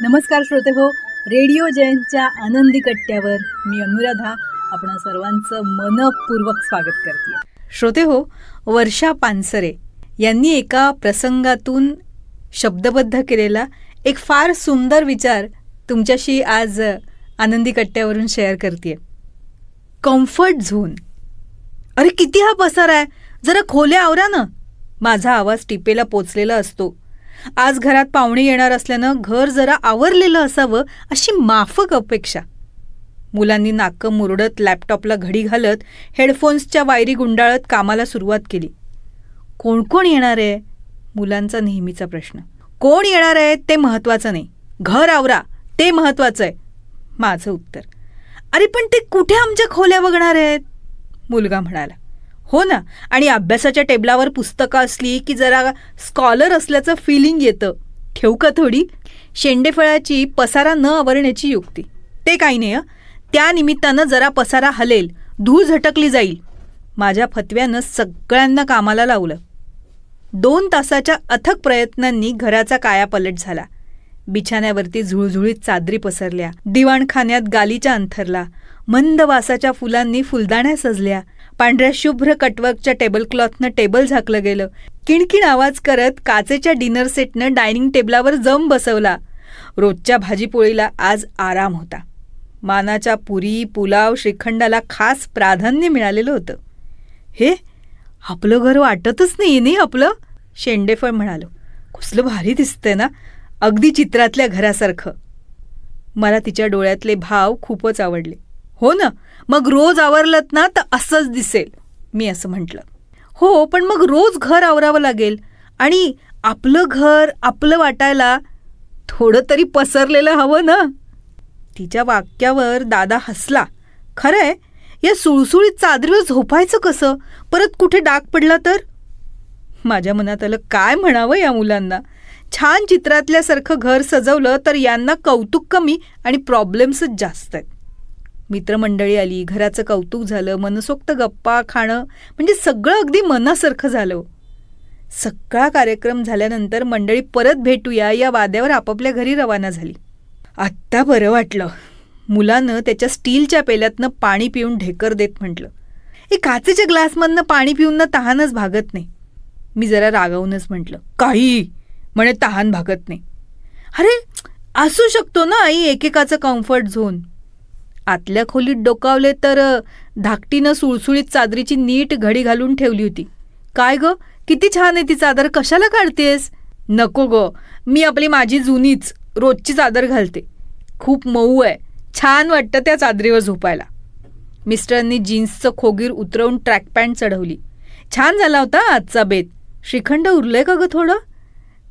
नमस्कार श्रोते हो, रेडिओ जयंतच्या आनंदी कट्ट्यावर मी अनुराधा आपण सर्वांचं मनपूर्वक स्वागत करते. श्रोते हो, वर्षा पानसरे यांनी एका प्रसंगातून शब्दबद्ध केलेला एक फार सुंदर विचार तुमच्याशी आज आनंदी कट्ट्यावरून शेअर करते. Comfort zone. अरे किती हा पसार आहे, जरा खोल्या आवरा ना. माझा आवाज टिपेला पोचलेला असतो. आज घरात पाहुणे येणार असल्यानं घर जरा आवरलेलं असावं अशी माफक अपेक्षा. मुलांनी नाकं मुरडत लॅपटॉपला घडी घालत हेडफोन्सच्या वायरी गुंडाळत कामाला सुरुवात केली. कोण कोण येणार आहे? मुलांचा नेहमीचा प्रश्न. कोण येणार आहे ते महत्त्वाचं नाही, घर आवरा ते महत्त्वाचं आहे. माझं उत्तर, अरे पण ते कुठे आमच्या खोल्या बघणार आहेत? मुलगा म्हणाला. हो ना, आणि अभ्यासाच्या टेबलावर पुस्तकं असली की जरा स्कॉलर असल्याचं फिलिंग येतं. ठेवू का थोडी? शेंडेफळाची पसारा न आवरण्याची युक्ती. ते काही नाही, त्या निमित्तानं जरा पसारा हलेल, धूळ झटकली जाईल. माझ्या फतव्यानं सगळ्यांना कामाला लावलं. 2 तासाच्या अथक प्रयत्नांनी घराचा कायापालट झाला. बिछाण्यावरती झुळझुळीत चादरी पसरल्या, दिवाणखान्यात गालीच्या अंथरला, मंद वासाच्या फुलांनी फुलदाण्या सजल्या, पांढऱ्या शुभ्र कटवर्कच्या टेबलक्लॉथनं टेबल झाकलं गेलं. किणकिण आवाज करत काचेच्या डिनर सेटनं डायनिंग टेबलावर जम बसवला. रोजच्या भाजीपोळीला आज आराम होता. मानाच्या पुरी, पुलाव, श्रीखंडाला खास प्राधान्य मिळालेलं होतं. हे आपलं घर वाटतच नाही आपलं, शेंडेफळ म्हणालो. कसलं भारी दिसतंय ना, अगदी चित्रातल्या घरासारखं. मला तिच्या डोळ्यातले भाव खूपच आवडले. हो ना, मग रोज आवरलत ना तर असंच दिसेल, मी असं म्हटलं. हो, पण मग रोज घर आवरावं लागेल आणि आपलं घर आपलं वाटायला थोडं तरी पसरलेलं हवं ना. तिच्या वाक्यावर दादा हसला. खरंय, या सुळसुळीत चादरीवर झोपायचं कसं? परत कुठे डाग पडला तर? माझ्या मनात आलं, काय म्हणावं या मुलांना. छान चित्रातल्यासारखं घर सजवलं तर यांना कौतुक कमी आणि प्रॉब्लेम्सच जास्त आहेत. मित्रमंडळी आली, घराचं कौतुक झालं, मनसोक्त गप्पा, खाणं, म्हणजे सगळं अगदी मनासारखं झालं. सगळा कार्यक्रम झाल्यानंतर मंडळी परत भेटूया या वाद्यावर आपापल्या घरी रवाना झाली. आत्ता बरं वाटलं. मुलानं त्याच्या स्टीलच्या पेल्यातनं पाणी पिऊन ढेकर देत म्हटलं, काचेच्या ग्लासमधनं पाणी पिऊन ना तहानच भागत नाही. मी जरा रागावूनच म्हटलं, काही म्हणे तहान भागत नाही. अरे असू शकतो ना आई एकेकाचं कम्फर्ट झोन. आतल्या खोलीत डोकावले तर धाकटीनं सुळसुळीत चादरीची नीट घडी घालून ठेवली होती. काय ग, किती छान आहे ती चादर, कशाला काढतेस? नको ग, मी आपली माझी जुनीच रोजची चादर घालते, खूप मऊ आहे, छान वाटतं त्या चादरीवर झोपायला. मिस्टरांनी जीन्सचं खोगीर उतरवून ट्रॅक पॅन्ट चढवली. छान झाला होता आजचा बेत. श्रीखंड उरलंय का ग थोडं?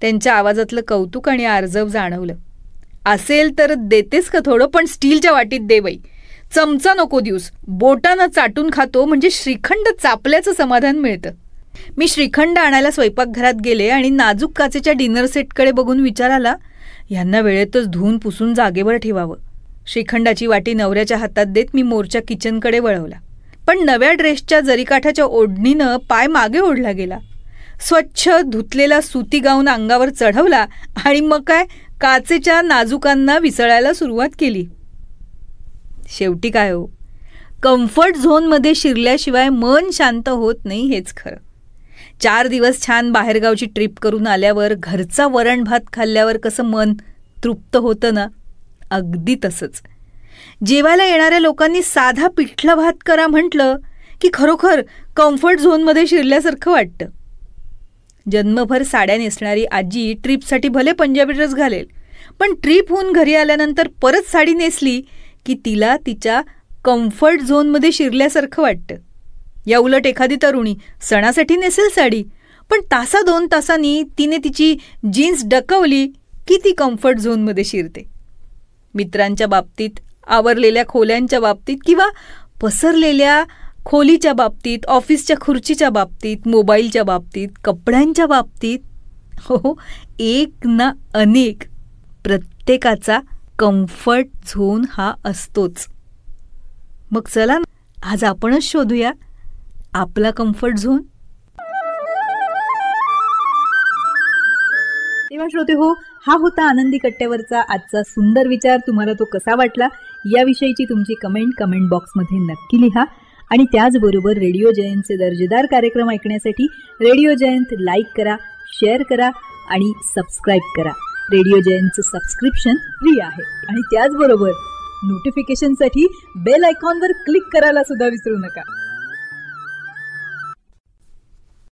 त्यांच्या आवाजातलं कौतुक आणि आर्जव जाणवलं. असेल तर देतेस का थोडं, पण स्टीलच्या वाटीत दे बाई. चमचा नको दिवस, बोटानं चाटून खातो म्हणजे श्रीखंड चापल्याचं समाधान मिळतं. मी श्रीखंड आणायला स्वयंपाकघरात गेले आणि नाजूक काचेच्या डिनर सेटकडे बघून विचार आला, यांना वेळेतच धुवून पुसून जागेवर ठेवावं. श्रीखंडाची वाटी नवऱ्याच्या हातात देत मी मोरच्या किचनकडे वळवला. पण नव्या ड्रेसच्या जरीकाठाच्या ओढणीनं पाय मागे ओढला गेला. स्वच्छ धुतलेला सुती गाऊन अंगावर चढवला आणि मग काय काचेच्या नाजुकांना विसळायला सुरुवात केली. शेवटी काय हो, कम्फर्ट झोनमध्ये शिरल्याशिवाय मन शांत होत नाही हेच खरं. 4 दिवस छान बाहेरगावची ट्रिप करून आल्यावर घरचा वरण भात खाल्ल्यावर कसं मन तृप्त होतं ना, अगदी तसंच जेवायला येणाऱ्या लोकांनी साधा पिठला भात करा म्हटलं की खरोखर कम्फर्ट झोनमध्ये शिरल्यासारखं वाटतं. जन्मभर साड्या नेसणारी आजी ट्रीपसाठी भले पंजाबी ड्रेस घालेल, पण ट्रीप होऊन घरी आल्यानंतर परत साडी नेसली की तिला तिच्या कम्फर्ट झोनमध्ये शिरल्यासारखं वाटतं. या उलट एखादी तरुणी सणासाठी नेसेल साडी, पण 2 तासांनी तिने तिची जीन्स डकवली की ती कम्फर्ट झोनमध्ये शिरते. मित्रांच्या बाबतीत, आवरलेल्या खोल्यांच्या बाबतीत किंवा पसरलेल्या खोलीच्या बाबतीत, ऑफिसच्या खुर्चीच्या बाबतीत, मोबाईलच्या बाबतीत, कपड्यांच्या बाबतीत, हो एक ना अनेक, प्रत्येकाचा कम्फर्ट झोन हा असतोच. मग चला आज आपणच शोधूया आपला कम्फर्ट झोन. तेव्हा श्रोते हो, हा होता आनंदी कट्ट्यावरचा आजचा सुंदर विचार. तुम्हाला तो कसा वाटला याविषयीची तुमची कमेंट बॉक्समध्ये नक्की लिहा. आणि त्याचबरोबर रेडिओ जयंतचे दर्जेदार कार्यक्रम ऐकण्यासाठी रेडिओ जयंत लाईक करा, शेअर करा आणि सबस्क्राईब करा. रेडिओ जयंतचं सबस्क्रिप्शन फ्री आहे. आणि त्याचबरोबर नोटिफिकेशनसाठी बेल आयकॉनवर क्लिक करायला सुद्धा विसरू नका.